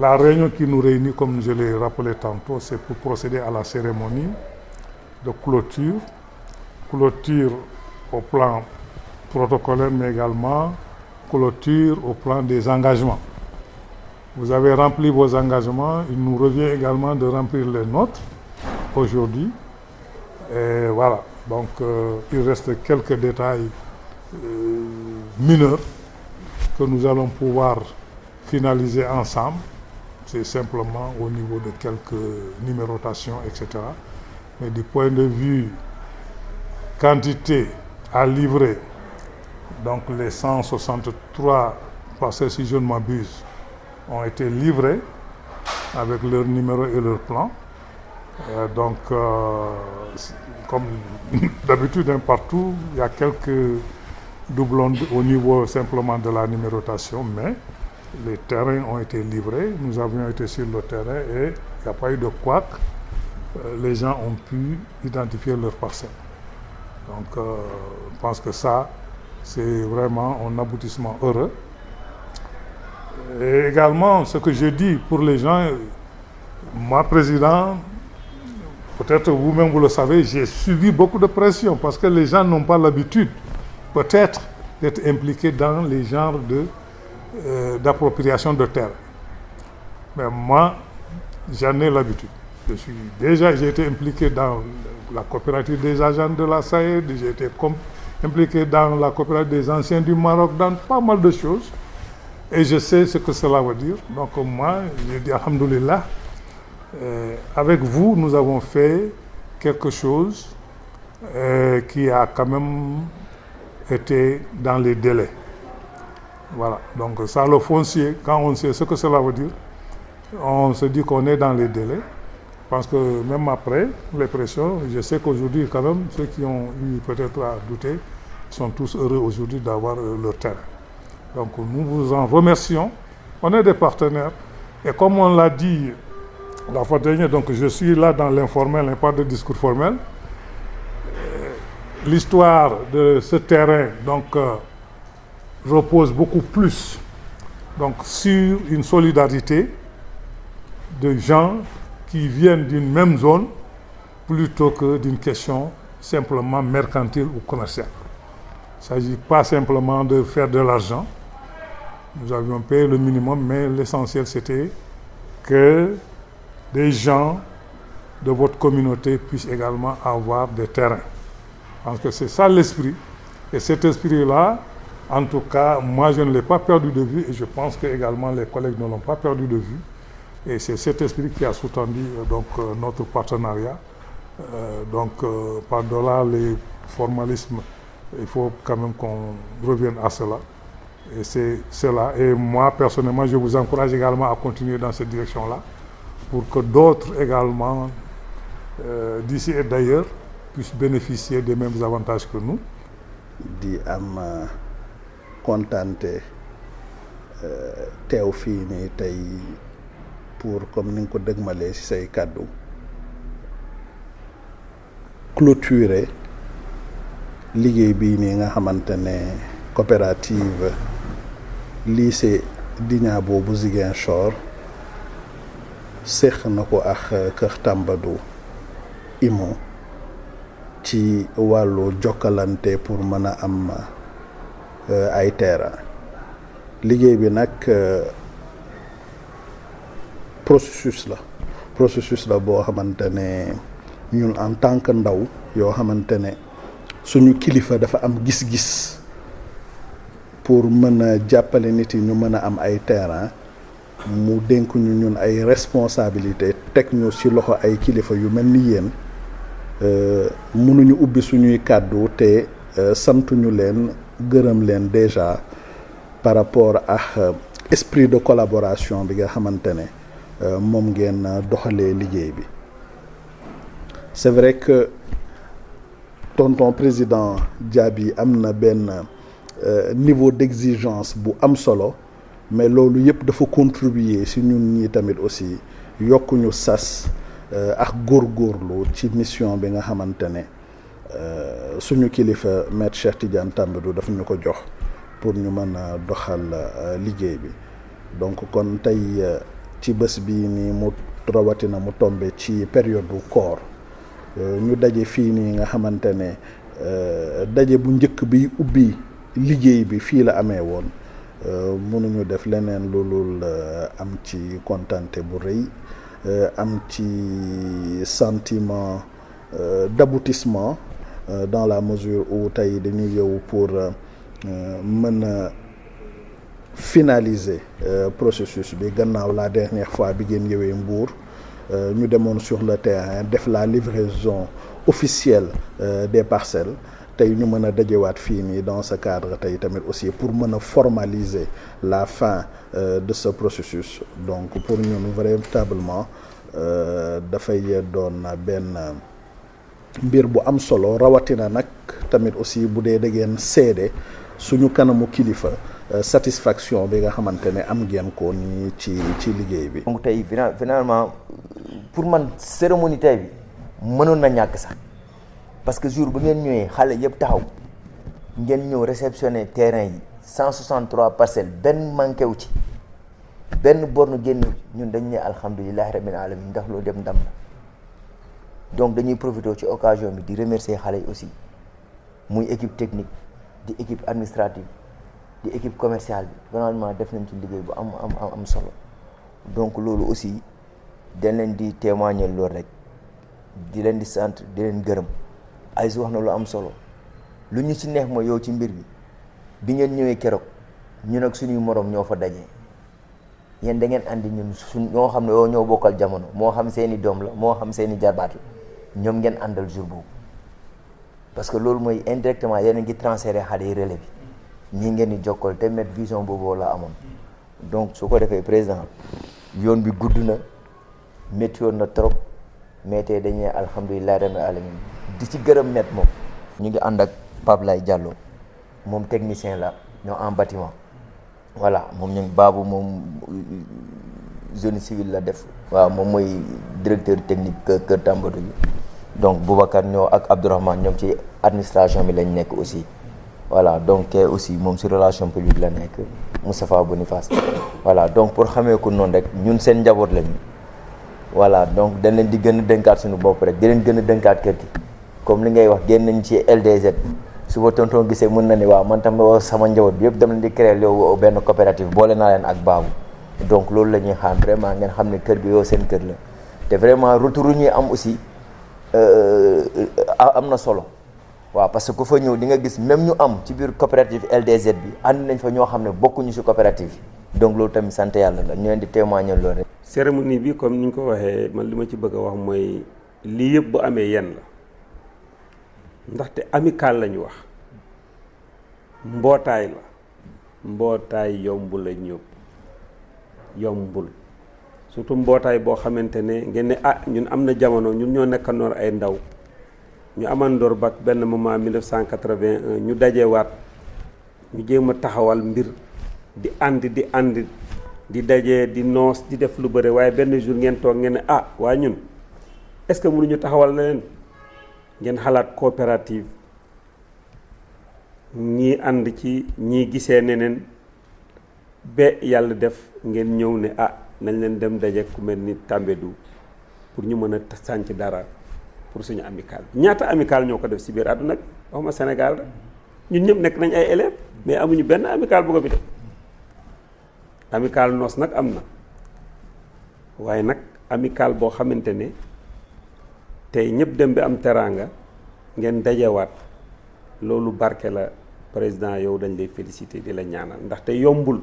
La réunion qui nous réunit, comme je l'ai rappelé tantôt, c'est pour procéder à la cérémonie de clôture. Clôture au plan protocolaire, mais également clôture au plan des engagements. Vous avez rempli vos engagements, il nous revient également de remplir les nôtres aujourd'hui. Et voilà, donc il reste quelques détails mineurs que nous allons pouvoir finaliser ensemble. C'est simplement au niveau de quelques numérotations, etc. Mais du point de vue quantité à livrer, donc les 163 parcelles, si je ne m'abuse, ont été livrés avec leur numéro et leur plan. Donc, comme d'habitude, partout, il y a quelques doublons au niveau simplement de la numérotation, mais les terrains ont été livrés, nous avions été sur le terrain et il n'y a pas eu de couac. Les gens ont pu identifier leurs parcelles. Donc, je pense que ça, c'est vraiment un aboutissement heureux. Et également, ce que je dis pour les gens, moi, président, peut-être vous-même vous le savez, j'ai subi beaucoup de pression parce que les gens n'ont pas l'habitude, peut-être, d'être impliqués dans les genres d'appropriation de terre. Mais moi, j'en ai l'habitude. J'ai été impliqué dans la coopérative des agents de la SAED, j'ai été impliqué dans la coopérative des anciens du Maroc, dans pas mal de choses. Et je sais ce que cela veut dire. Donc moi, je dis alhamdoulilah, avec vous, nous avons fait quelque chose qui a quand même été dans les délais. Voilà, donc ça, le foncier, quand on sait ce que cela veut dire, on se dit qu'on est dans les délais. Parce que même après les pressions, je sais qu'aujourd'hui, quand même, ceux qui ont eu peut-être à douter sont tous heureux aujourd'hui d'avoir leur terrain. Donc nous vous en remercions. On est des partenaires. Et comme on l'a dit la fois dernière, donc je suis là dans l'informel, et pas de discours formel. L'histoire de ce terrain donc, repose beaucoup plus donc, sur une solidarité de gens qui viennent d'une même zone plutôt que d'une question simplement mercantile ou commerciale. Il ne s'agit pas simplement de faire de l'argent. Nous avions payé le minimum, mais l'essentiel c'était que des gens de votre communauté puissent également avoir des terrains. Parce que c'est ça l'esprit. Et cet esprit-là, en tout cas, moi je ne l'ai pas perdu de vue et je pense que également les collègues ne l'ont pas perdu de vue. Et c'est cet esprit qui a sous-tendu donc, notre partenariat. Par-delà les formalismes, il faut quand même qu'on revienne à cela. Et c'est cela. Et moi, personnellement, je vous encourage également à continuer dans cette direction-là pour que d'autres également, d'ici et d'ailleurs, puissent bénéficier des mêmes avantages que nous. Di am kontante teew fii nii tey pour comme ni nga ko dëgmalee ci say kàddu clôturer liggéey bii nii nga xamante ne coopérative lycée Djignabo bu Ziguinchor séq na ko ak Kër Tambadou Imo ci wàllu jokkalante pour mën a am ay terrain liggéey bi nag processus la boo xamante ne ñun en tant que ndaw yoo xamante ne suñu kilifa dafa am gis-gis pour mën a jàppale nit yi ñu mën a am ay terrain mu dénk ñu ñun ay responsabilité teg ñu ci loxo ay kilifa yu mel ni yéen mënuñu ubbi suñuy kàddu te santuñu leen gërëm leen déjà par rapport ak esprit de collaboration bi nga xamante ne moom ngeen doxalee liggéey bi. C'est vrai que tonton président Diaby am na benn niveau d'exigence bu am solo mais loolu yëpp dafa contribuer ci ñun ñi tamit aussi yokkuñu sas ak góorgóorlu ci mission bi nga xamante ne suñu kilifa maître Cheikh Tidiane Tambadou daf ñu ko jox pour ñu mën a doxal liggéey bi donc kon tey ci bés bi nii mu rawatina mu tombe ci période bu koor ñu daje fii nii nga xamante ne daje bu njëkk bi ubbi liggéey bi fii la amee woon mënuñu def leneen loolul am ci kontante bu rëy am ci sentiment d'aboutissement dans la mesure où tey dañuy yow pour mën a finaliser processus bi gannaaw la dernière fois bi ngeen ñëwee Mbour ñu demoon sur le terrain def la livraison officielle des parcelles tey ñu mën a dajewaat fii nii dans ce cadre tey tamit aussi pour mën a formaliser la fin de ce processus donc pour ñun véritablement dafay doon benn mbir bu am solo rawatina nag tamit aussi bu dee da ngeen seede suñu kanamu kilifa satisfaction bi nga xamante ne am ngeen ko nii ci liggéey bi. donc tey finalement pour man cérémonie tey bi mënoon na ñàkk sax parce que jour bu ngeen ñëwee xale yëpp taxaw ngeen ñëw réceptionner terrain yi 163 parcelles benn manqué wu ci benn borne génn ñun dañ ne alhamdulilahi rabbil alamin ndax loo dem ndam la donc dañuy profité ci occasion bi di remercier xale yi aussi muy équipe technique di équipe administrative di équipe commerciale bi vraiment def nañ ci liggéey bu am solo donc loolu aussi dañ leen di témoigner loolu rek di leen di sant di leen gërëm ay si wax na lu am solo lu ñu ci neex mooy yow ci mbir bi ngeen ñëwee keroog ñun ak suñuy morom ñoo fa dajee yéen da ngeen andi ñun ñoo xam ne yow ñoo bokkal jamono moo xam seeni doom la moo xam seeni jarbaat la ñoom ngeen àndal jour boobu parce que loolu mooy indirectement yéen a ngi transféré xale yi relais bi ñii ngeen di jokkal te met vision boobu la amoon donc su ko defee président yoon bi gudd na métti woon na trop mais tey dañuy alhamdulilah rabbil alamin di ci gërëm met moom ñu ngi ànd ak Pape Lay Diallo moom technicien la ñoo en bâtiment voilà moom ñu baabu moom génie civil la def waaw moom mooy directeur technique kër Tambadou bi donc Boubacar ñoo ak Abdourahmane ñoom ci administration bi lañ nekk aussi voilà donc te aussi moom ci relation publique la nekk Moustapha Boniface voilà donc pour xamee ko noonu rek ñun seen njaboot lañu voilà donc dañ leen di gën a dënkaat suñu bopp rek di leen gën a dënkaat kër gi comme li ngay wax génn nañ ci LDZ su ba tonton gisee mën na ni waaw man tam sama njaboot bi yëpp dama leen di créer yow benn coopérative boole naa leen ak baabu donc loolu la ñuy xaar vraiment ngeen xam ne kër gi yow seen kër la te vraiment retour ñuy am aussi am na solo waaw parce que ku fa ñëw di nga gis même ñu am ci biir coopérative LDZ bi ànd nañ fa ñoo xam ne bokkuñu ci coopérative yi donc loolu tamit sant yàlla la ñu leen di témoigner loolu rek. cérémonie bi comme ni ñu ko waxee man li ma ci bëgg a wax mooy lii yëpp bu amee yenn la ndaxte amical la ñu wax mbootaay la mbootaay yombul la ñëw yombul surtout mbootaay boo xamante ne ngeen ne ñun am na jamono ñun ñoo nekkandoor ay ndaw ñu amandoor bac benn moment 1981 ñu dajewaat ñu jéem a taxawal mbir di ànd di daje di noos di def lu bëre waaye benn jour ngeen toog ngeen ne waa ñun est-ce que mënuñu taxawal leneen ngeen xalaat coopérative ñii ànd ci ñii gisee neneen ba yàlla def ngeen ñëw ne nañ leen dem daje ku mel ni Tambadou pour ñu mën a sànc dara pour suñu amical ñaata amical ñoo ko def si biir àdduna waxuma Sénégal rek ñun ñëpp nekk nañ ay élèves mais amuñu benn amical bu ko fi def amical noos nag am na waaye nag amical boo xamante ne tey ñëpp dem bi am teraanga ngeen dajewaat loolu barke la président yow dañ lay féliciter di la ñaanal ndaxte yombul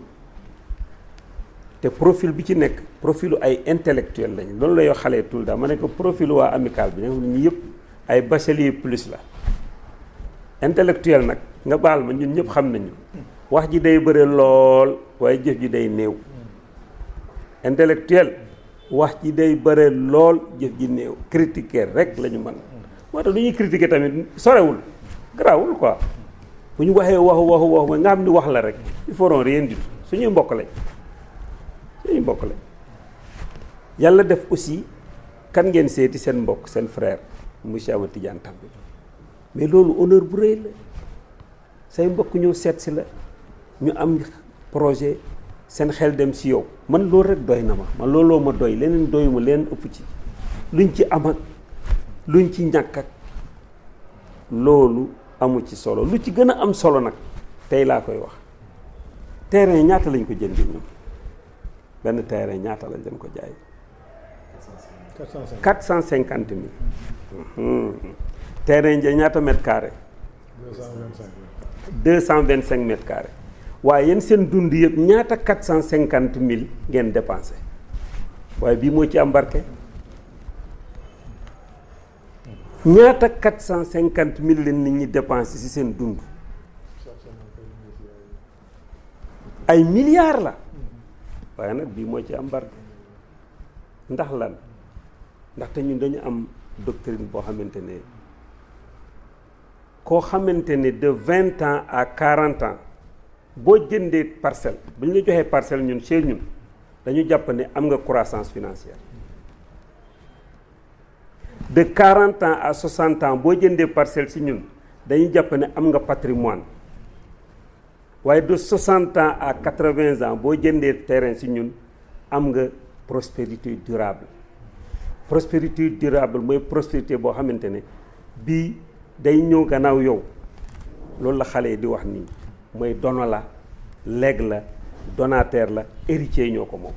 te profil bi ci nekk profilu ay intellectuel lañ loolu la yoo xale tout le temps ma ne ko profilu waa amical bi nga xam ne ñi yëpp ay bachelier plus la intellectuel nag nga baal ma ñun ñëpp xam nañu wax ji day bëre lool waaye jëf ji day néew intellectuel wax ji day bëre lool jëf ji néew critiquer rek la ñu mën moo tax lu ñuy critiquer tamit sorewul garaawul quoi bu ñu waxee waxu nga xam ni wax la rek ils feront rien du tout suñuy mbokk lañ yàlla def aussi kan ngeen seeti seen mbokk seen frère monsieur Amadou Tidiane Tambadou mais loolu honneur bu rëy la say mbokk ñëw seet si la ñu am projet seen xel dem si yow man loolu rek doy na ma man looloo ma doy leneen doyuma leen ëpp ci luñ ci am ak luñ ci ñàkk ak loolu amu ci solo lu ci gën a am solo nag tey laa koy wax terrain ñaata lañ ko jëndi ñun benn terrain ñaata lañ leen ko jaay 450 000 terrain ja ñaata mètre carré 225 mètres carrés waaye yéen seen dund yëpp ñaata 450 000 ngeen dépensé waaye bii moo ci am barke ñaata 450 000 leen nit ñi dépensé ci seen dund ay milliards la waaye nag bii moo ci am barke ndax lan ndaxte ñun dañu am doctrine boo xamante ne koo xamante ne de 20 ans à 40 ans boo jëndee parcelle bu ñu la joxee parcelle ñun chez ñun dañu jàpp ne am nga croissance financière de 40 ans à 60 ans boo jëndee parcelle ci ñun dañu jàpp ne am nga patrimoine waaye de 60 ans à 80 ans boo jëndee terrain ci ñun am nga prospérité durable prospérité durable mooy prospérité boo xamante ne bii day ñëw gannaaw yow loolu la xale yi di wax nii mooy dono la legs la donataire la héritier ñoo ko moom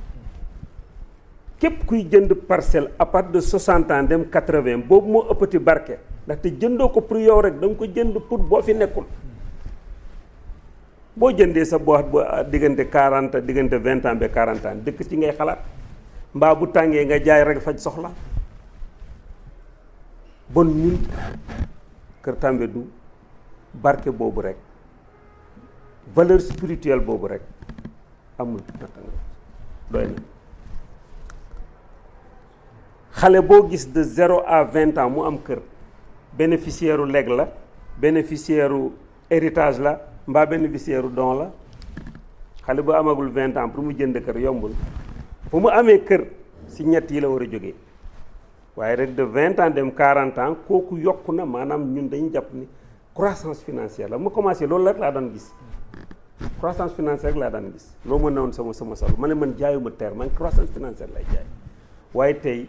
képp kuy jënd parcelle à partir de 60 ans dem 80 boobu moo ëppati barke ndaxte jëndoo ko pour yow rek da nga ko jënd pour boo fi nekkul boo jëndee sa boîte bo diggante 40 diggante 20 ans ba 40 ans dëkk ci ngay xalaat mbaa bu tàngee nga jaay rek faj soxla bon ñun Kër Tambédou barke boobu rek valeur spirituelle boobu rek amul nattanga doy na xale boo gis de 0 à 20 ans mu am kër bénéficiaire u legs la bénéficiaire u héritage la mbaa bénéficiaire u don la xale bu amagul 20 ans pour mu jënd kër yombul fu mu amee kër si ñett yi la war a jógee waaye rek de 20 ans dem 40 ans kooku yokku na maanaam ñun dañu jàpp ni croissance financière la ma commencé loolu rek laa daan gis croissance financière rek laa daan gis loolu ma newoon sama solo ma ne man jaayuma terre man croissance financière lay jaay waaye tey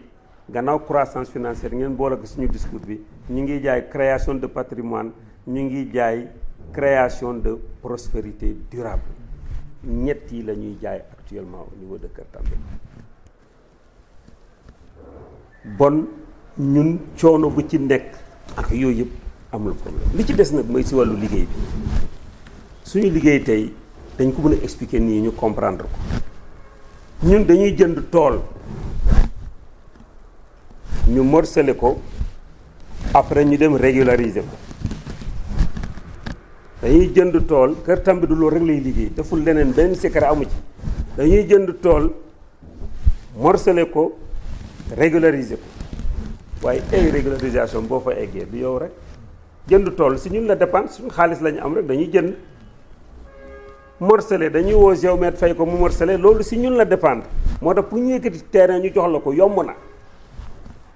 gannaaw croissance financière ngeen boole ko suñu discours bi ñu ngi jaay création de patrimoine ñu ngi jaay création de prospérité durable ñett yi la ñuy jaay actuellement au niveau de Kër Tambédou bon ñun coono bu ci nekk ak yooyu yëpp amul problème li ci des nag mooy si wàllu liggéey bi suñu liggéey tey dañ ko mën a expliquer nii ñu comprendre ko ñun dañuy jënd tool ñu morcelé ko après ñu dem régulariser ko dañuy jënd tool Kër Tambédou loolu rek lay liggéey deful leneen benn secret amu ci dañuy jënd tool morcelé ko régulariser ko waaye ay régularisation boo fa eggee du yow rek jënd tool si ñun la dépendre suñu xaalis la ñu am rek dañuy jënd morcelé dañuy woo géomètre fay ko mu morcelé loolu si ñun la dépendre moo tax pour ñu yëkkati terrain ñu jox la ko yomb na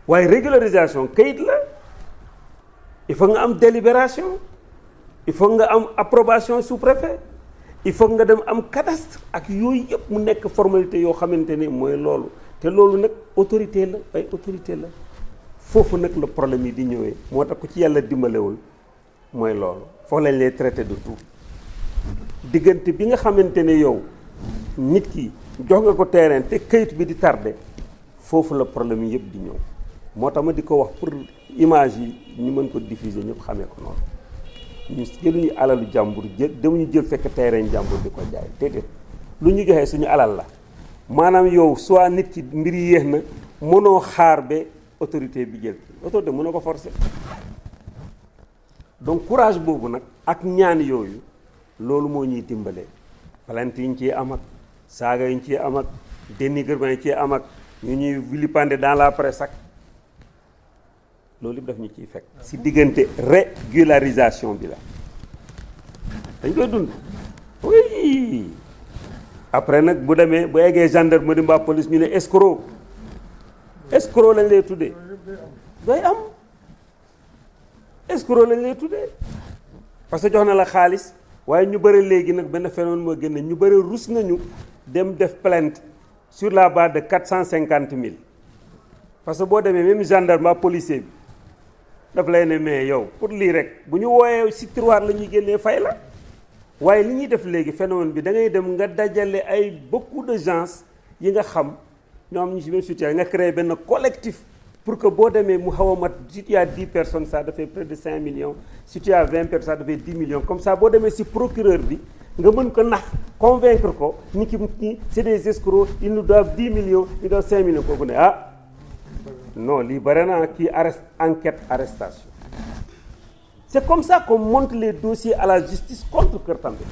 waaye régularisation kayit la il faut nga am délibération il faut nga am approbation sous-préfet il faut nga dem am cadastre ak yooyu yëpp mu nekk formalité yoo xamante ne mooy loolu te loolu nag autorité la ay autorité la foofu nag la problème yi di ñëwee moo tax ku ci yàlla dimbalewul mooy loolu foofu lañ lay traité de tout diggante bi nga xamante ne yow nit ki jox nga ko terrain te kayit bi di tardé foofu la problème yi yëpp di ñëw moo tax ma di ko wax pour image yi ñu mën ko diffuser ñëpp xamee ko noonu ñu jëluñu alalu jàmbur demuñu jël fekk terrain jàmbur di ko jaay déedéet lu ñu joxee suñu alal la maanaam yow soit nit ki mbir yi yéex na mënoo xaar ba autorité bi jël autorité mënoo ko forcer donc courage boobu nag ak ñaan yooyu loolu moo ñuy dimbalee plainte yi ñu ciy am ak saaga yi ñu ciy am ak dénigrement yi ciy am ak ñu ñuy vilipender dans la presse ak loolu yëpp daf ñu ciy fekk si diggante régularisation bi la dañ koy dund oui après nag bu demee bu eggee gendarmerie mbaa police ñu ne escroc lañ lay tuddee doy am escroc lañ lay tuddee parce que jox na la xaalis waaye ñu bëri léegi nag benn phénomène moo génne ñu bëri rus nañu dem def plainte sur la base de 450 000 parce que boo demee même gendarme ba policier bi daf lay ne mais yow pour lii rek bu ñu wooyee si tiroir la ñuy génnee fay la waaye li ñuy def léegi phénomène bi da ngay dem nga dajale ay beaucoup de gens yi nga xam ñoo am ñu si même situation nga créé benn collectif pour que boo demee mu xaw a mat si tu as 10 personnes ça dafay près de 5 millions si tu as 20 personnes ça dafay 10 millions comme ça boo demee si procureur bi nga mën ko nax convaincre ko ni ki ñi c'est des escrocs ils nous doivent 10 millions ils doivent 5 millions kooku ne ah non lii bare na kii enquête arrestation c'est comme ça qu'on monte les dossiers à la justice contre Kër Tambadou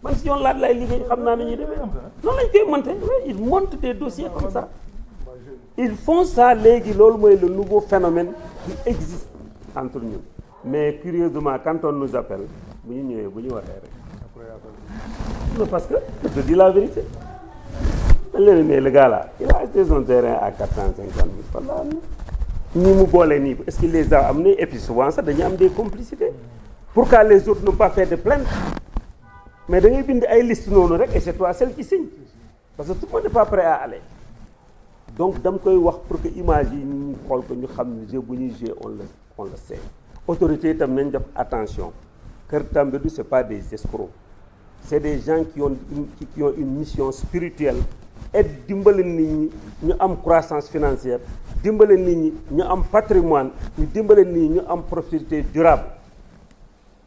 man si yoon laaj lay liggéey xam naa ni ñuy demee noonu lañ koy monter oui ils montent des dossiers comme ça ils font ça léegi loolu mooy le nouveau phénomène qui existe entre ñun mais curieusement quand on nous appelle bu ñu ñëwee bu ñu waxee rek non parce que je dis la vérité dañ leen mais le gars là il a acheté son terrain à 450 000 voilà ñi mu boole nii est-ce qu'il les a amenés et puis souvent sax dañuy am des complicités pourquoi les autres n'ont pas fait de plainte mais da ngay bind ay liste noonu rek et c'est toi celle qui signe parce que tout le monde n'est pas prêt à aller donc dama koy wax pour que image yi ñu xool ko ñu xam ne jeu bu ñuy jouer on le sait autorités itam nañ def attention Kër Tambadou c'est pas des escrocs c'est des gens qui ont une mission spirituelle et dimbale nit ñi ñu am croissance financière dimbale nit ñi ñu am patrimoine ñu dimbale nit ñi ñu am prospérité durable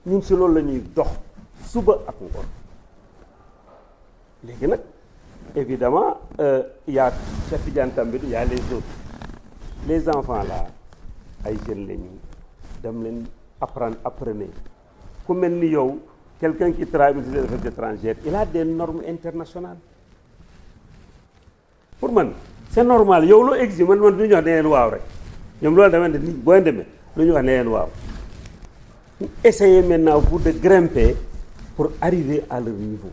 ñun si loolu la ñuy dox suba ak ngoon léegi nag évidemment il y a Cheikh Tidiane Tambadou il y a les autres les enfants là ay jeunes la ñu dem leen apprenez ku mel ni yow quelqu'un qui travaille dans les affaires étrangères il a des normes internationales pour man c'est normal yow loo exige man du ñu wax ne leen waaw rek ñoom loolu dama ne nit boo demee lu ñu wax ne leen waaw essayez maintenant vous de grimper pour arriver à leur niveau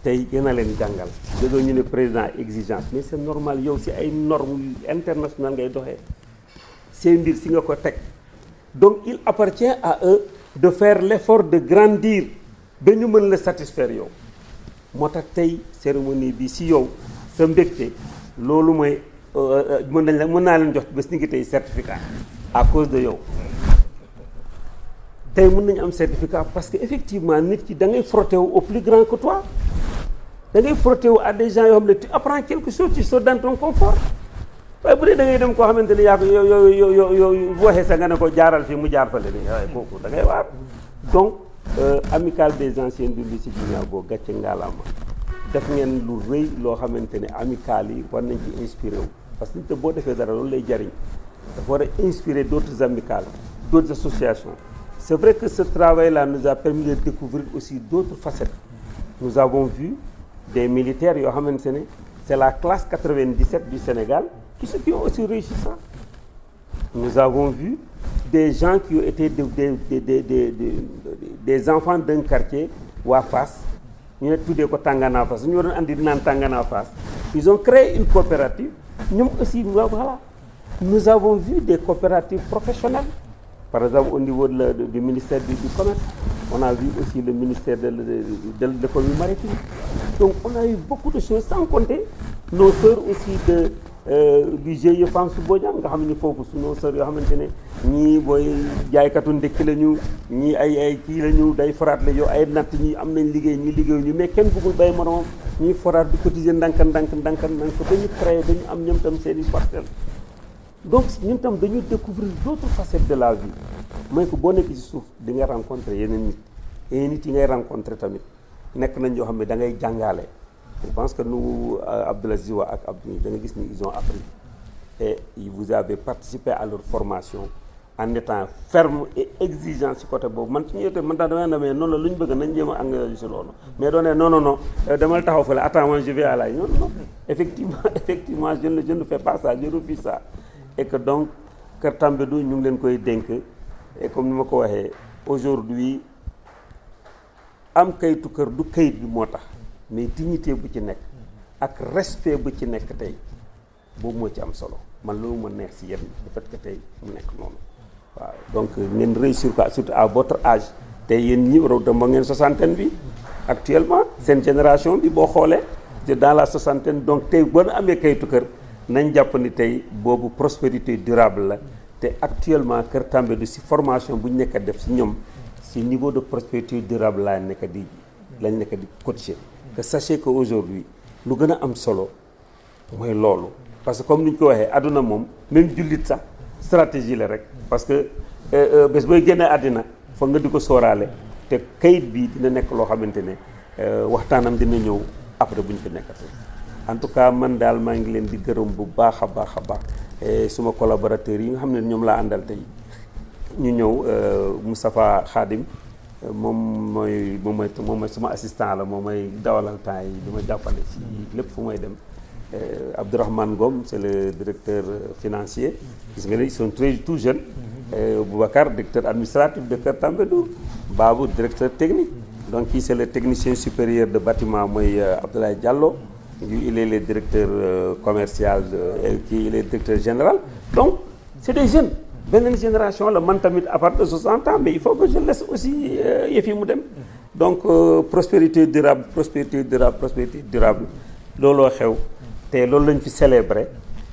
tey yéen a leen jàngal déggoo ñu ne président exigence mais c'est normal yow si ay normes internationales ngay doxee seen mbir si nga ko teg donc il appartient à eux de faire l'effort de grandir ba ñu mën la satisfaire yow moo tax tey cérémonie bi si yow sa mbégte loolu mooy mën naa leen jox bés ni ngi tey certificat à cause de yow tey mën nañu am certificat parce que effectivement nit ki da ngay frotter wu au plus grand que toi da ngay frotter wu à des gens yoo xam ne tu apprends quelque chose tu sors dans ton confort waaye bu dee da ngay dem koo xamante ne yaa ko yow bu waxee sax nga ne ko jaaral fii mu jaar fale ni waaye kooku da ngay waar donc amicale des anciens du lycée Djignabo gàcce ngaalaama def ngeen lu rëy loo xamante ne amicale yi war nañ ci inspiré wu parce que nit te boo defee dara loolu lay jariñ dafa war a inspirer d'autres amicales d'autres associations c'est vrai que ce travail-là nous a permis de découvrir aussi d'autres facettes nous avons vu des militaires yoo xamante ne c'est la classe 97 du Sénégal qui ont aussi réussi ça nous avons vu des gens qui ont été des enfants d'un quartier waa Fass ñu ne tuddee ko Tangana Fass ñu waroon andi naan Tangana Fass ils ont créé une coopérative ñoom aussi voilà nous avons vu des coopératives professionnelles par exemple au niveau du ministère du commerce on a vu aussi le ministère de l'économie maritime donc on a eu beaucoup de choses sans compter nos sœurs aussi du GIE Femmes su Bodian nga xam ne foofu suñu sœurs yoo xamante ne ñii booy jaaykatu ndekki la ñu ñii ay kii la ñu day foraat la yow ay natt ñi am nañ liggéey ñi liggéeyu ñu mais kenn bëggul bay moromam ñuy foraat di cotiser ndànk ko dañu créé dañu am ñoom tam seen i parcelles donc ñun tam dañu découvrir d'autres facettes de la vie mooy que boo nekk ci suuf di nga rencontrer yeneen nit yi ngay rencontrer tamit nekk nañ yoo xam ne da ngay jàngaale je pense que nous Abdoul Aziz Wa ak Abdou da nga gis ni ils ont appris et vous avez participé à leur formation en étant ferme et exigeant ci côté boobu man suñu yéete man tax damay demee noonu la lu ñu bëgg nañ jéem a engagé ci loolu mais doon ne non demal taxaw fële attends moi je vais à la non effectivement je ne fais pas ça je refuse ça et que donc Kër Tambadou ñu ngi leen koy dénk et comme ni ma ko waxee aujourd'hui am kayitu kër du kayit bi moo tax mais dignité bu ci nekk ak respect bu ci nekk tey boobu moo ci am solo man loolu ma neex ci yéen le fait que tey mu nekk noonu waaw donc ngeen réussir quoi surtout à votre âge tey yéen ñi war a dem ba ngeen soixantaine bi actuellement seen génération bi boo xoolee dans la soixantaine donc tey boo amee kayitu kër nañ jàpp ni tey boobu prospérité durable la te actuellement Kër Tambadou si formation bu ñu nekk a def si ñoom si niveau de prospérité durable lañ nekk di coacher que sachez que aujourd'hui lu gën a am solo mooy loolu parce que comme ni ñu ko waxee àdduna moom même jullit sax stratégie la rek parce que bés booy génnee àddina foog nga di ko sóoraale te kayit bi dina nekk loo xamante ne waxtaanam dina ñëw après bu ñu fi nekkatee en tout cas man daal maa ngi leen di gërëm bu baax a baax a baax suma collaborateurs yi nga xam ne ñoom laa àndal tey ñu ñëw Moustapha Khadim moom mooy suma assistant la moom mooy dawalal temps yi di ma jàppale ci lépp fu may dem Abdourahmane Ngom c'est le directeur financier gis nga ne ils sont tout jeunes Boubacar directeur administratif de Kër Tambadou Babou directeur technique donc kii c'est le technicien supérieur de bâtiment mooy Abdoulaye Diallo il est le directeur commercial kii il est directeur général donc c'est des jeunes beneen génération la man tamit à partir de 60 ans mais il faut que je laisse aussi yëf yi mu dem donc prospérité durable looloo xew te loolu lañ fi célébrer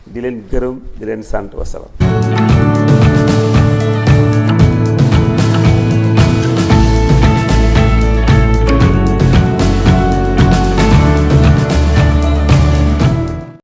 di leen gërëm di leen sant wasalaam